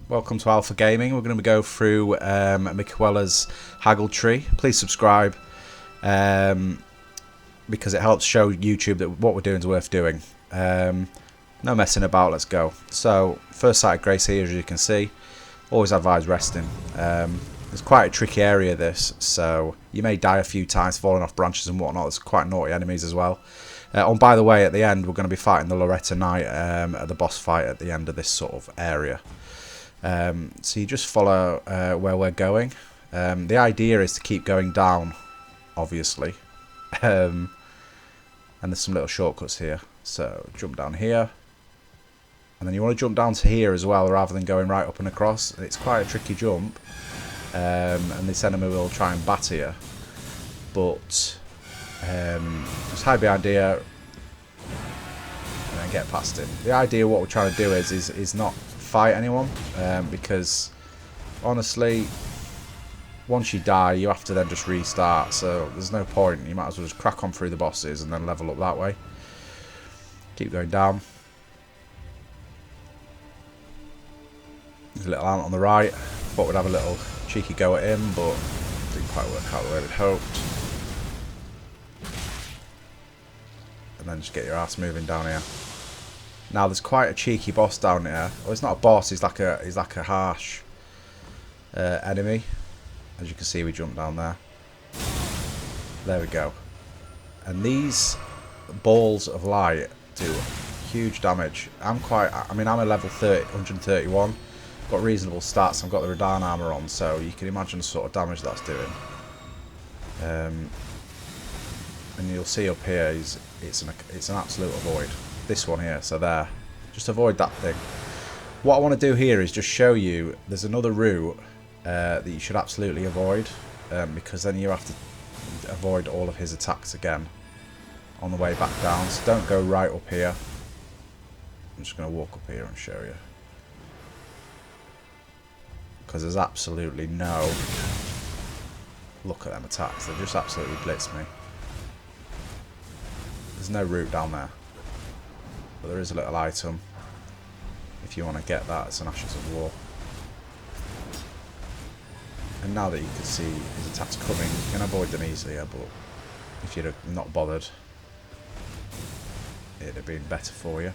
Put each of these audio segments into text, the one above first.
welcome to Alpha Gaming. We're going to go through Miquella's Haligtree. Please subscribe because it helps show YouTube that what we're doing is worth doing. No messing about, let's go. So, first sight of grace here, as you can see. Always advise resting. It's quite a tricky area, this, so you may die a few times falling off branches and whatnot. There's quite naughty enemies as well. By the way, at the end, we're going to be fighting the Loretta Knight at the boss fight at the end of this sort of area. So you just follow where we're going. The idea is to keep going down, obviously. And there's some little shortcuts here. So jump down here. And then you want to jump down to here as well, rather than going right up and across. It's quite a tricky jump. And this enemy will try and batter you. But just hide behind here and then get past him. The idea what we're trying to do is not fight anyone, because honestly once you die you have to then just restart, so there's no point. You might as well just crack on through the bosses and then level up that way. Keep going down. There's a little ant on the right. Thought we'd have a little cheeky go at him, but didn't quite work out the way we'd hoped. And then just get your ass moving down here. Now there's quite a cheeky boss down here. Well, it's not a boss. He's like a harsh enemy. As you can see, we jump down there. There we go. And these balls of light do huge damage. I'm a level 131. Got reasonable stats. I've got the Radar armor on, so you can imagine the sort of damage that's doing. And you'll see up here, it's an absolute avoid. This one here, so there. Just avoid that thing. What I want to do here is just show you there's another route that you should absolutely avoid, because then you have to avoid all of his attacks again on the way back down. So don't go right up here. I'm just going to walk up here and show you, because there's absolutely no... Look at them attacks, they just absolutely blitz me. There's no route down there, but there is a little item if you want to get that. It's an Ashes of War. And now that you can see his attacks coming, you can avoid them easier, but if you'd have not bothered, it'd have been better for you.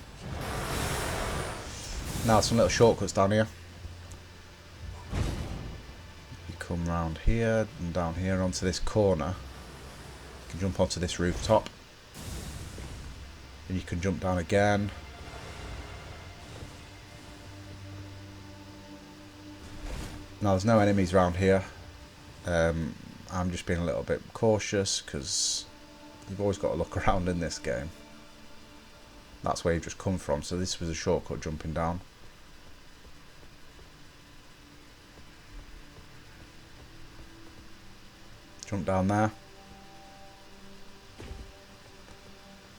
Now some little shortcuts down here. You come round here and down here onto this corner. You can jump onto this rooftop. And you can jump down again. Now there's no enemies around here. I'm just being a little bit cautious because you've always got to look around in this game. That's where you've just come from, so this was a shortcut jumping down. Jump down there.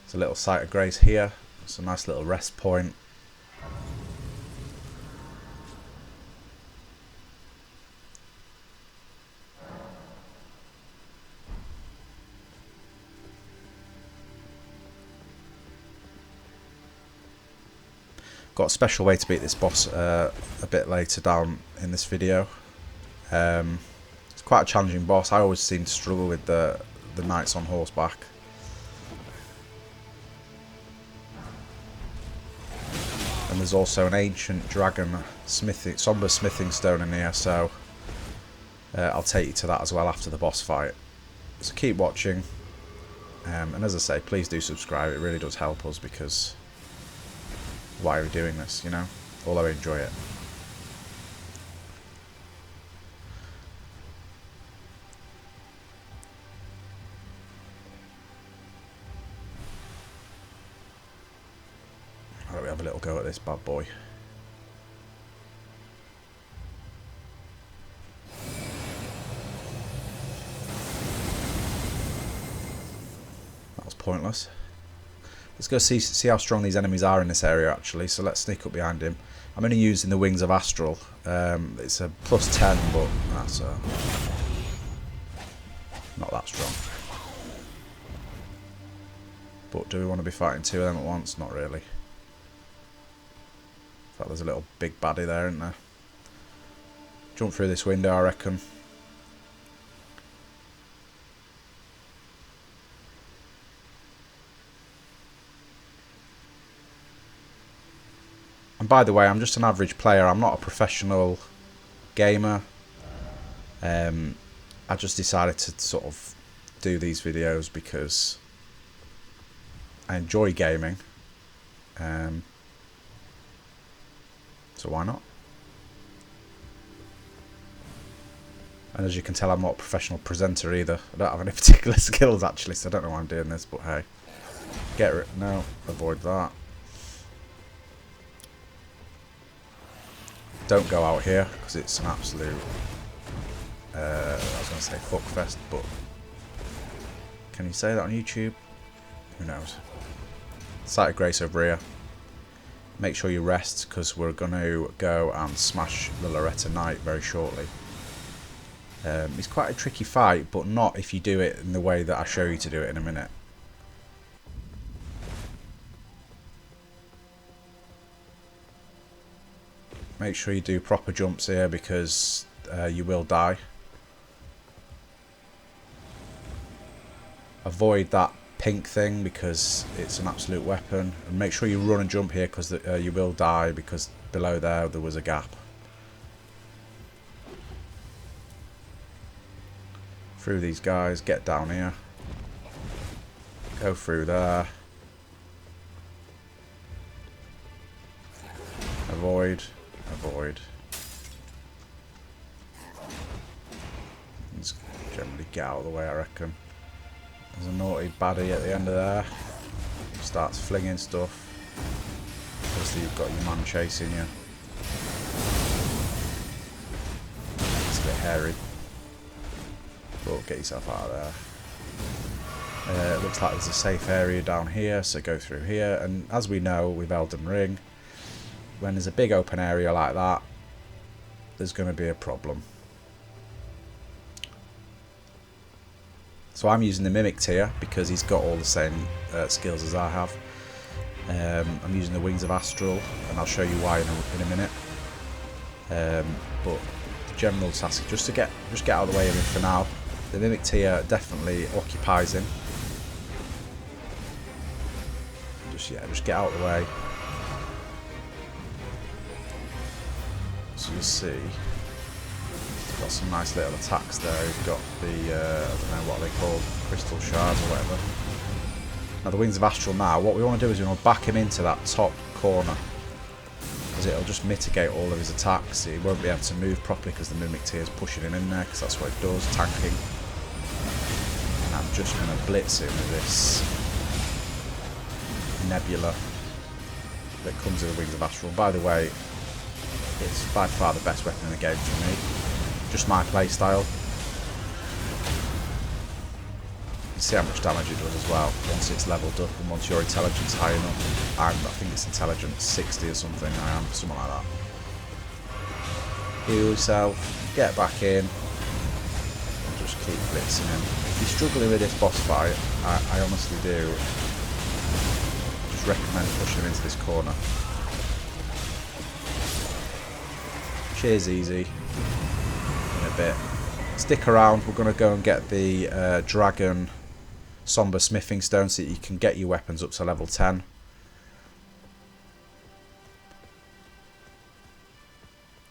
There's a little sight of grace here. It's a nice little rest point. Got a special way to beat this boss a bit later down in this video. It's quite a challenging boss. I always seem to struggle with the knights on horseback. And there's also an ancient dragon Somber smithing stone in here, so I'll take you to that as well after the boss fight. So keep watching, and as I say, please do subscribe. It really does help us, because why are we doing this, you know? Although I enjoy it. Why don't we have a little go at this bad boy? That was pointless. Let's go see how strong these enemies are in this area, actually. So let's sneak up behind him. I'm only using the Wings of Astral. It's a +10, but that's not that strong. But do we want to be fighting two of them at once? Not really. In fact, there's a little big baddie there, isn't there? Jump through this window, I reckon. And by the way, I'm just an average player. I'm not a professional gamer. I just decided to sort of do these videos because I enjoy gaming. So why not? And as you can tell, I'm not a professional presenter either. I don't have any particular skills actually, so I don't know why I'm doing this, but hey. Get rid. No, avoid that. Don't go out here because it's an absolute I was going to say fuckfest, but can you say that on YouTube? Who knows? Sight of Grace over here. Make sure you rest because we're going to go and smash the Loretta Knight very shortly. It's quite a tricky fight, but not if you do it in the way that I show you to do it in a minute. Make sure you do proper jumps here because you will die. Avoid that pink thing because it's an absolute weapon. And make sure you run and jump here because you will die because below there was a gap. Through these guys, get down here. Go through there. Avoid. Avoid. Just generally get out of the way, I reckon. There's a naughty baddie at the end of there. He starts flinging stuff. Obviously you've got your man chasing you. It's a bit hairy. But get yourself out of there. It looks like there's a safe area down here, so go through here. And as we know with Elden Ring, when there's a big open area like that, there's going to be a problem. So I'm using the Mimic tier because he's got all the same skills as I have. I'm using the Wings of Astral, and I'll show you why in a minute. But the general task, just get out of the way of him for now. The Mimic tier definitely occupies him. Just get out of the way. So you'll see, he's got some nice little attacks there. He's got the, I don't know what they call, crystal shards or whatever. Now the Wings of Astral now, what we want to do is we want to back him into that top corner. Because it'll just mitigate all of his attacks. He won't be able to move properly because the Mimic tier is pushing him in there, because that's what it does, tanking. And I'm just going to blitz him with this nebula that comes with the Wings of Astral. By the way, it's by far the best weapon in the game for me. Just my playstyle. You see how much damage it does as well once it's leveled up and once your intelligence is high enough. I think it's intelligence 60 or something. I am something like that. Heal yourself, get back in, and just keep blitzing him. If you're struggling with this boss fight, I honestly do just recommend pushing him into this corner. Cheers easy in a bit. Stick around, we're going to go and get the dragon Somber smithing stone so that you can get your weapons up to level 10.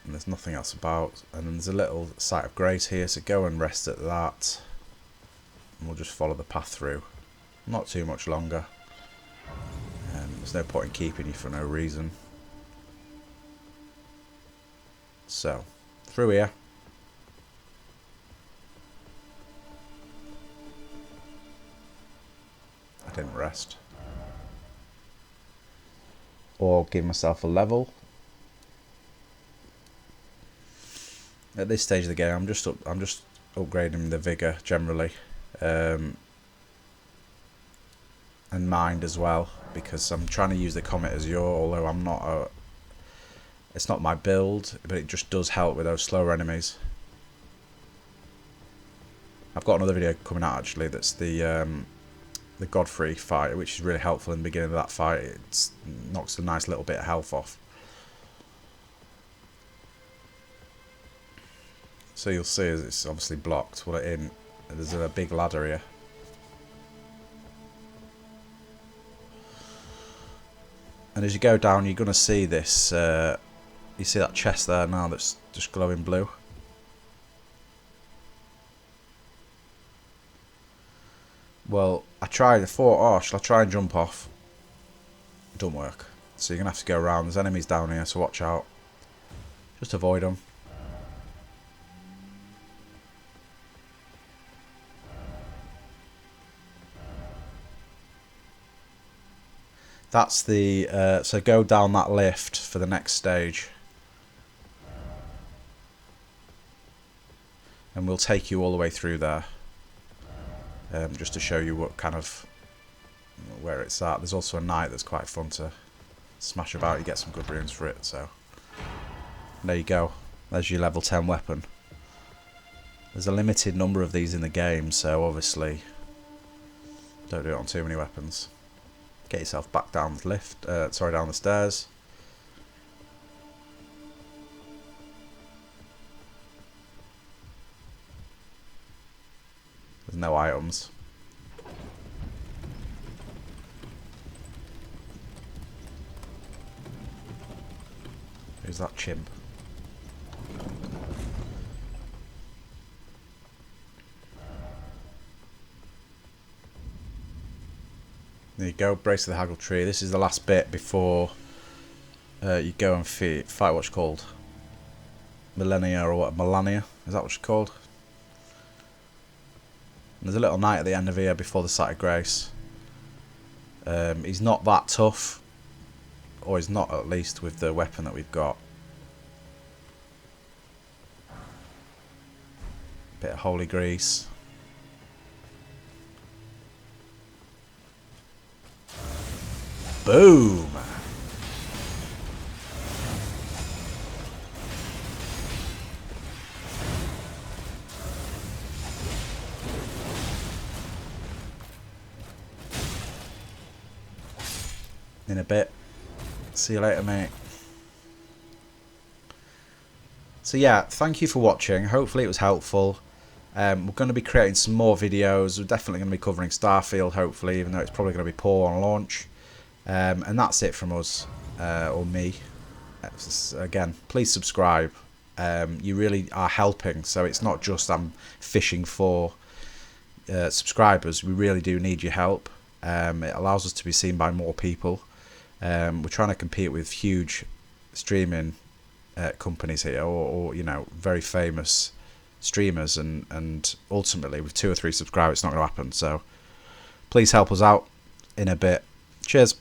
And there's nothing else about. And then there's a little Sight of Grace here, so go and rest at that. And we'll just follow the path through. Not too much longer. There's no point in keeping you for no reason. So, through here. I didn't rest. Or give myself a level. At this stage of the game, I'm just upgrading the vigor generally, and mind as well, because I'm trying to use the Comet Azure. Although I'm not it's not my build, but it just does help with those slower enemies. I've got another video coming out actually. That's the Godfrey fight, which is really helpful in the beginning of that fight. It knocks a nice little bit of health off. So you'll see as it's obviously blocked. Well, there's a big ladder here. And as you go down, you're going to see this. You see that chest there now that's just glowing blue. Well, I thought, oh, shall I try and jump off? It don't work. So you're going to have to go around. There's enemies down here, so watch out. Just avoid them. That's the... so go down that lift for the next stage. And we'll take you all the way through there. Just to show you what kind of... where it's at. There's also a knight that's quite fun to smash about. You get some good runes for it, so... there you go. There's your level 10 weapon. There's a limited number of these in the game, so obviously... don't do it on too many weapons. Get yourself back down the lift, down the stairs. There's no items. Who's that chimp? There you go, Brace of the Haligtree. This is the last bit before you go and fight what's called Millennia, or what? Melania? Is that what it's called? And there's a little knight at the end of here before the Site of Grace. He's not that tough, or he's not, at least with the weapon that we've got. Bit of holy grease. Boom! In a bit. See you later, mate. So yeah, thank you for watching. Hopefully it was helpful. We're going to be creating some more videos. We're definitely going to be covering Starfield, hopefully, even though it's probably going to be poor on launch. And that's it from us, or me. Again, please subscribe. You really are helping, so it's not just I'm fishing for subscribers. We really do need your help. It allows us to be seen by more people. We're trying to compete with huge streaming companies here, or you know, very famous streamers, and ultimately with 2 or 3 subscribers it's not going to happen. So please help us out in a bit. Cheers.